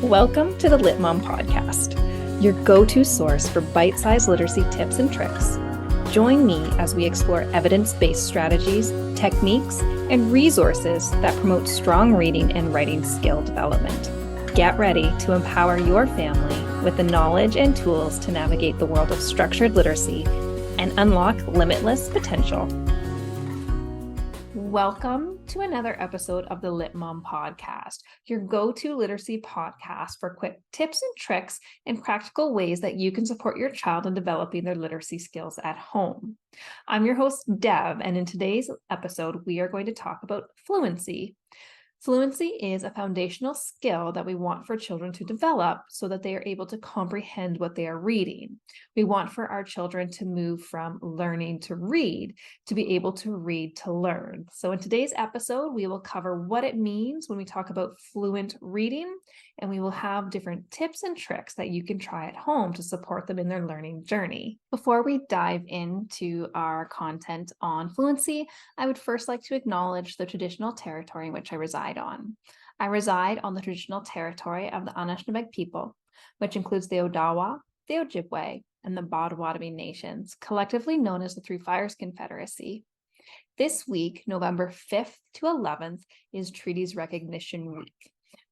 Welcome to the Lit Mom Podcast, your go-to source for bite-sized literacy tips and tricks. Join me as we explore evidence-based strategies, techniques, and resources that promote strong reading and writing skill development. Get ready to empower your family with the knowledge and tools to navigate the world of structured literacy and unlock limitless potential. Welcome to another episode of the Lit Mom Podcast, your go-to literacy podcast for quick tips and tricks and practical ways that you can support your child in developing their literacy skills at home. I'm your host, Dev, and in today's episode, we are going to talk about fluency. Fluency is a foundational skill that we want for children to develop so that they are able to comprehend what they are reading. We want for our children to move from learning to read, to be able to read to learn. So in today's episode, we will cover what it means when we talk about fluent reading, and we will have different tips and tricks that you can try at home to support them in their learning journey. Before we dive into our content on fluency, I would first like to acknowledge the traditional territory in which I reside on. I reside on the traditional territory of the Anishinaabe people, which includes the Odawa, the Ojibwe, and the Potawatomi nations, collectively known as the Three Fires Confederacy. This week, November 5th to 11th, is Treaties Recognition Week.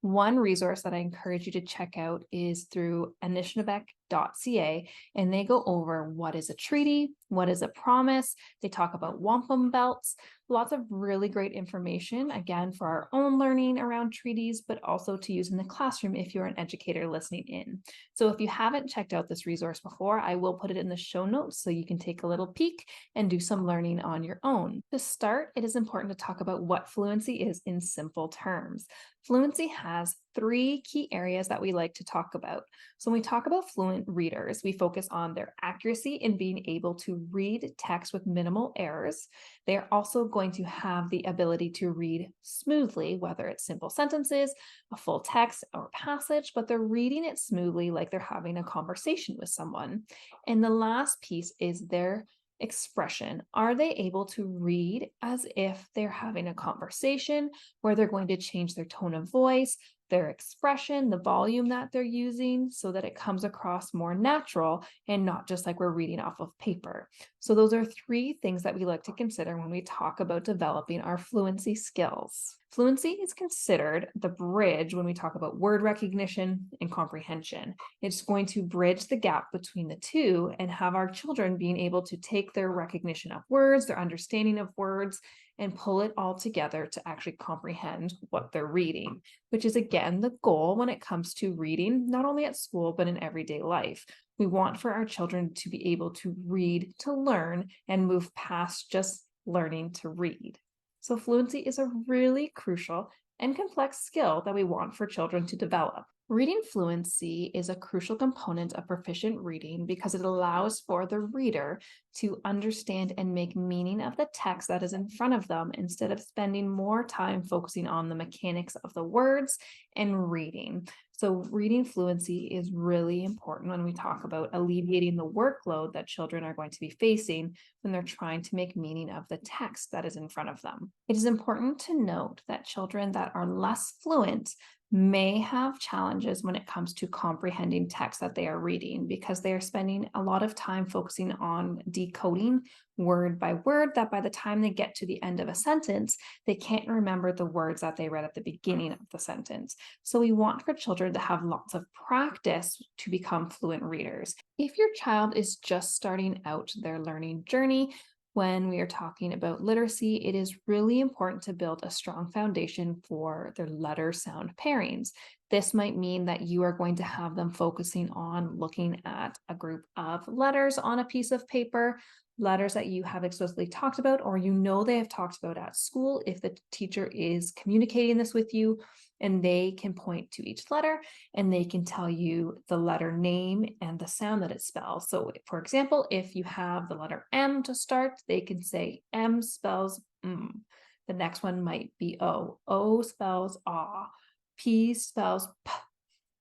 One resource that I encourage you to check out is through Anishinaabe.ca, and they go over what is a treaty, what is a promise. They talk about wampum belts, lots of really great information, again, for our own learning around treaties, but also to use in the classroom if you're an educator listening in. So if you haven't checked out this resource before, I will put it in the show notes so you can take a little peek and do some learning on your own. To start, it is important to talk about what fluency is in simple terms. Fluency has three key areas that we like to talk about. So when we talk about fluent readers, we focus on their accuracy in being able to read text with minimal errors. They are also going to have the ability to read smoothly, whether it's simple sentences, a full text, or passage, but they're reading it smoothly like they're having a conversation with someone. And the last piece is their expression. Are they able to read as if they're having a conversation, where they're going to change their tone of voice, their expression, the volume that they're using, so that it comes across more natural and not just like we're reading off of paper? So those are three things that we like to consider when we talk about developing our fluency skills. Fluency is considered the bridge when we talk about word recognition and comprehension. It's going to bridge the gap between the two and have our children being able to take their recognition of words, their understanding of words, and pull it all together to actually comprehend what they're reading, which is, again, the goal when it comes to reading, not only at school, but in everyday life. We want for our children to be able to read to learn and move past just learning to read. So fluency is a really crucial and complex skill that we want for children to develop. Reading fluency is a crucial component of proficient reading because it allows for the reader to understand and make meaning of the text that is in front of them instead of spending more time focusing on the mechanics of the words and reading. So reading fluency is really important when we talk about alleviating the workload that children are going to be facing when they're trying to make meaning of the text that is in front of them. It is important to note that children that are less fluent may have challenges when it comes to comprehending text that they are reading because they are spending a lot of time focusing on decoding word by word, that by the time they get to the end of a sentence, they can't remember the words that they read at the beginning of the sentence. So we want for children to have lots of practice to become fluent readers. If your child is just starting out their learning journey, when we are talking about literacy, it is really important to build a strong foundation for their letter sound pairings. This might mean that you are going to have them focusing on looking at a group of letters on a piece of paper, letters that you have explicitly talked about, or you know they have talked about at school if the teacher is communicating this with you, and they can point to each letter and they can tell you the letter name and the sound that it spells. So for example, if you have the letter M to start, they can say M spells M. The next one might be O. O spells ah. P spells P,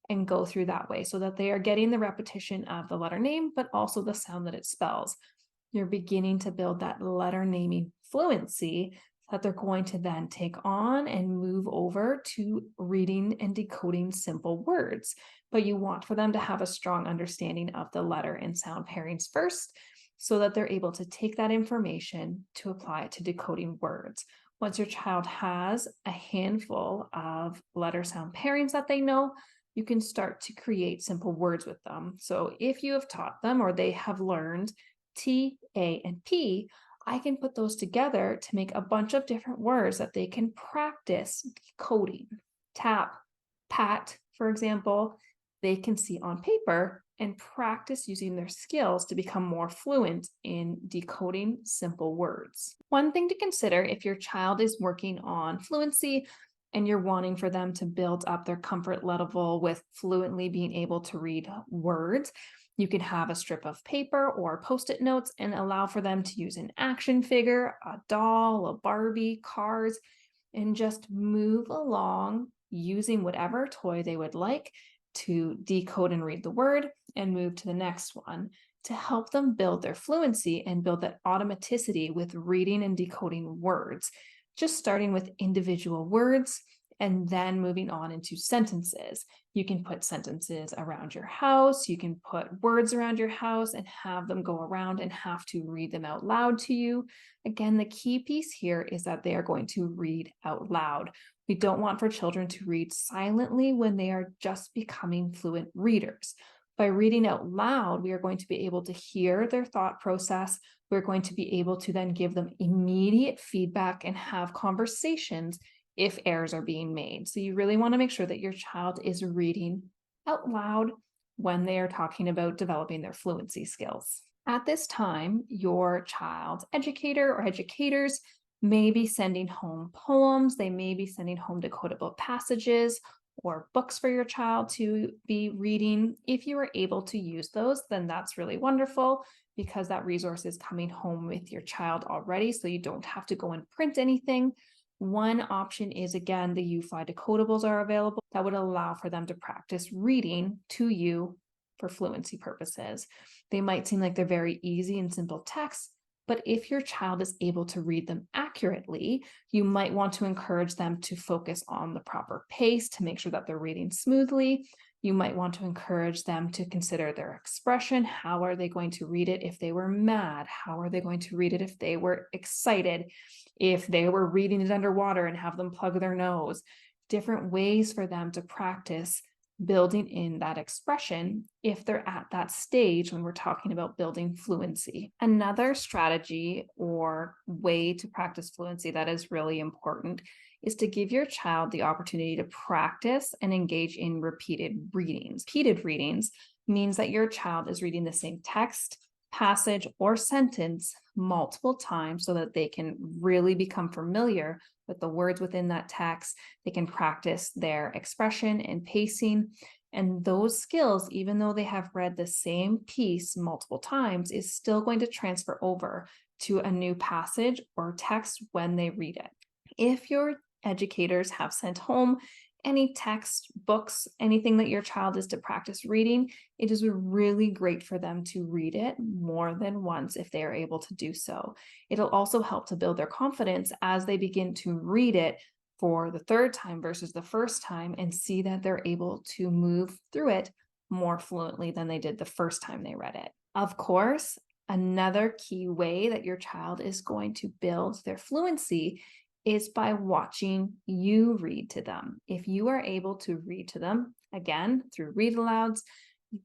and go through that way so that they are getting the repetition of the letter name, but also the sound that it spells. You're beginning to build that letter naming fluency that they're going to then take on and move over to reading and decoding simple words. But you want for them to have a strong understanding of the letter and sound pairings first, so that they're able to take that information to apply it to decoding words. Once your child has a handful of letter sound pairings that they know, you can start to create simple words with them. So if you have taught them or they have learned T, A, and P, I can put those together to make a bunch of different words that they can practice decoding. Tap, pat, for example, they can see on paper and practice using their skills to become more fluent in decoding simple words. One thing to consider if your child is working on fluency and you're wanting for them to build up their comfort level with fluently being able to read words, you can have a strip of paper or post-it notes and allow for them to use an action figure, a doll, a Barbie, cars, and just move along using whatever toy they would like to decode and read the word and move to the next one to help them build their fluency and build that automaticity with reading and decoding words, just starting with individual words and then moving on into sentences. You can put sentences around your house, you can put words around your house and have them go around and have to read them out loud to you. Again, the key piece here is that they are going to read out loud. We don't want for children to read silently when they are just becoming fluent readers. By reading out loud, we are going to be able to hear their thought process. We're going to be able to then give them immediate feedback and have conversations if errors are being made. So you really want to make sure that your child is reading out loud when they are talking about developing their fluency skills. At this time, your child's educator or educators may be sending home poems, they may be sending home decodable passages or books for your child to be reading. If you are able to use those, then that's really wonderful because that resource is coming home with your child already, so you don't have to go and print anything. One option is, again, the U-Fly decodables are available that would allow for them to practice reading to you for fluency purposes. They might seem like they're very easy and simple text, but if your child is able to read them accurately, you might want to encourage them to focus on the proper pace to make sure that they're reading smoothly. You might want to encourage them to consider their expression. How are they going to read it if they were mad? How are they going to read it if they were excited? If they were reading it underwater and have them plug their nose? Different ways for them to practice building in that expression if they're at that stage when we're talking about building fluency. Another strategy or way to practice fluency that is really important is to give your child the opportunity to practice and engage in repeated readings. Repeated readings means that your child is reading the same text, passage, or sentence multiple times so that they can really become familiar with the words within that text. They can practice their expression and pacing. And those skills, even though they have read the same piece multiple times, is still going to transfer over to a new passage or text when they read it. If your educators have sent home any text, books, anything that your child is to practice reading, it is really great for them to read it more than once if they are able to do so. It'll also help to build their confidence as they begin to read it for the third time versus the first time and see that they're able to move through it more fluently than they did the first time they read it. Of course, another key way that your child is going to build their fluency is by watching you read to them. If you are able to read to them, again, through read alouds,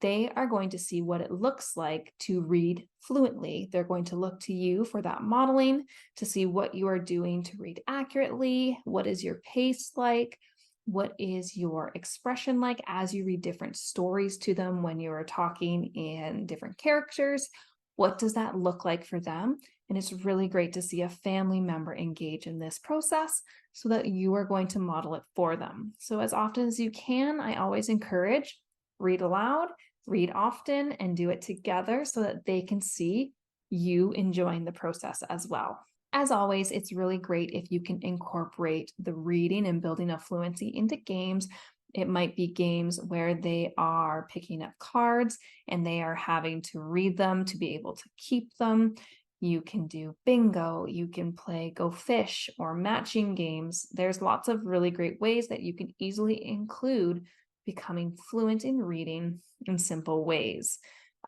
they are going to see what it looks like to read fluently. They're going to look to you for that modeling, to see what you are doing to read accurately, what is your pace like, what is your expression like as you read different stories to them when you are talking in different characters. What does that look like for them? And it's really great to see a family member engage in this process so that you are going to model it for them. So as often as you can, I always encourage read aloud, read often, and do it together so that they can see you enjoying the process as well. As always, it's really great if you can incorporate the reading and building of fluency into games. It might be games where they are picking up cards and they are having to read them to be able to keep them. You can do bingo, you can play Go Fish or matching games. There's lots of really great ways that you can easily include becoming fluent in reading in simple ways.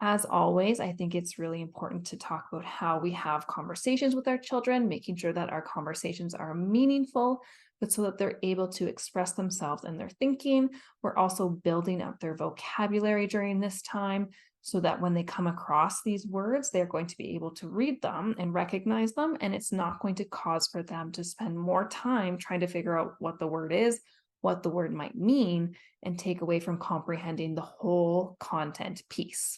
As always, I think it's really important to talk about how we have conversations with our children, making sure that our conversations are meaningful, but so that they're able to express themselves and their thinking. We're also building up their vocabulary during this time so that when they come across these words, they're going to be able to read them and recognize them. And it's not going to cause for them to spend more time trying to figure out what the word is, what the word might mean, and take away from comprehending the whole content piece.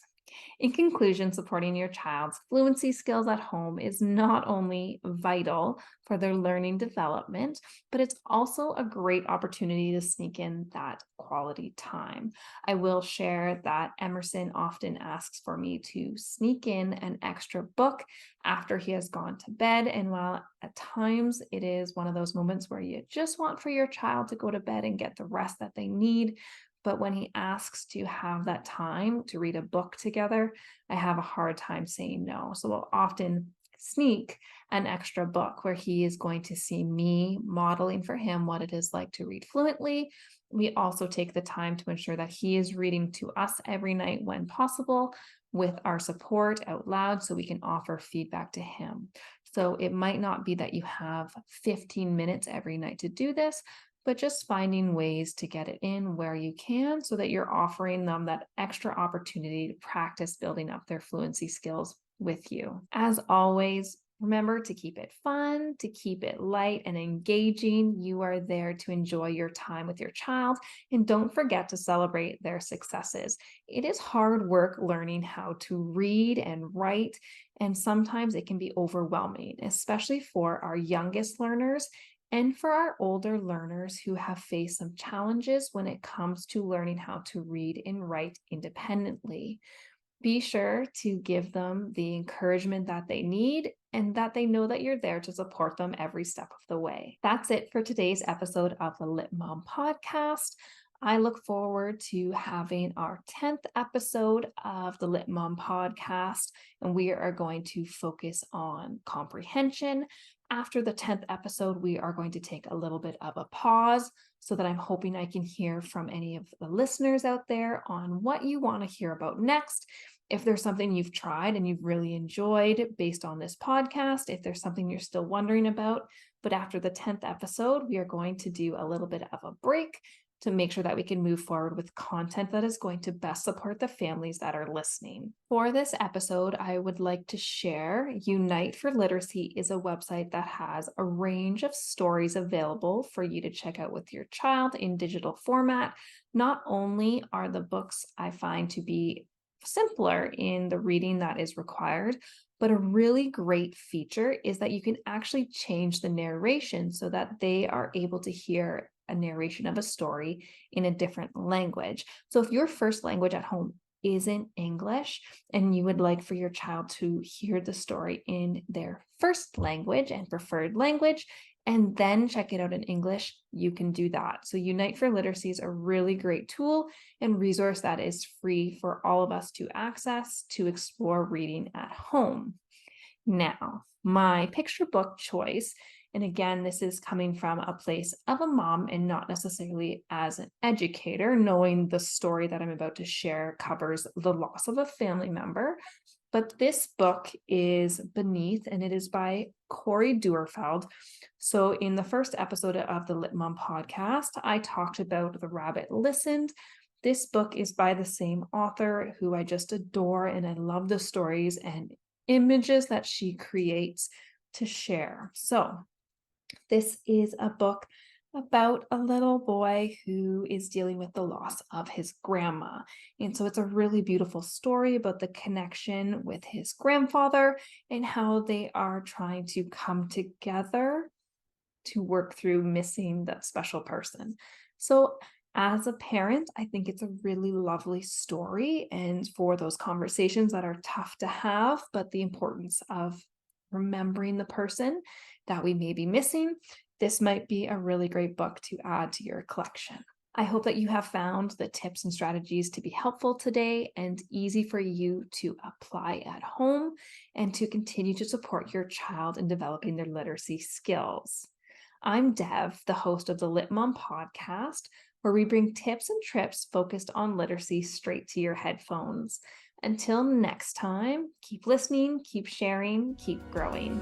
In conclusion, supporting your child's fluency skills at home is not only vital for their learning development, but it's also a great opportunity to sneak in that quality time. I will share that Emerson often asks for me to sneak in an extra book after he has gone to bed. And while at times it is one of those moments where you just want for your child to go to bed and get the rest that they need, but when he asks to have that time to read a book together, I have a hard time saying no. So we'll often sneak an extra book where he is going to see me modeling for him what it is like to read fluently. We also take the time to ensure that he is reading to us every night when possible with our support out loud so we can offer feedback to him. So it might not be that you have 15 minutes every night to do this, but just finding ways to get it in where you can so that you're offering them that extra opportunity to practice building up their fluency skills with you. As always, remember to keep it fun, to keep it light and engaging. You are there to enjoy your time with your child, and don't forget to celebrate their successes. It is hard work learning how to read and write, and sometimes it can be overwhelming, especially for our youngest learners and for our older learners who have faced some challenges when it comes to learning how to read and write independently. Be sure to give them the encouragement that they need and that they know that you're there to support them every step of the way. That's it for today's episode of the Lit Mom podcast. I look forward to having our 10th episode of the Lit Mom podcast, and we are going to focus on comprehension. After the 10th episode, we are going to take a little bit of a pause so that I'm hoping I can hear from any of the listeners out there on what you want to hear about next. If there's something you've tried and you've really enjoyed based on this podcast, if there's something you're still wondering about, but after the 10th episode, we are going to do a little bit of a break to make sure that we can move forward with content that is going to best support the families that are listening. For this episode, I would like to share Unite for Literacy is a website that has a range of stories available for you to check out with your child in digital format. Not only are the books I find to be simpler in the reading that is required, but a really great feature is that you can actually change the narration so that they are able to hear a narration of a story in a different language. So if your first language at home isn't English and you would like for your child to hear the story in their first language and preferred language, and then check it out in English, you can do that. So Unite for Literacy is a really great tool and resource that is free for all of us to access to explore reading at home. Now, my picture book choice, and again, this is coming from a place of a mom and not necessarily as an educator, knowing the story that I'm about to share covers the loss of a family member. But this book is Beneath, and it is by Corey Duerfeld. So in the first episode of the Lit Mom podcast, I talked about The Rabbit Listened. This book is by the same author who I just adore, and I love the stories and images that she creates to share. So this is a book about a little boy who is dealing with the loss of his grandma. And so it's a really beautiful story about the connection with his grandfather and how they are trying to come together to work through missing that special person. So as a parent, I think it's a really lovely story, and for those conversations that are tough to have, but the importance of remembering the person that we may be missing, this might be a really great book to add to your collection. I hope that you have found the tips and strategies to be helpful today and easy for you to apply at home and to continue to support your child in developing their literacy skills. I'm Dev, the host of the Lit Mom podcast, where we bring tips and trips focused on literacy straight to your headphones. Until next time, keep listening, keep sharing, keep growing.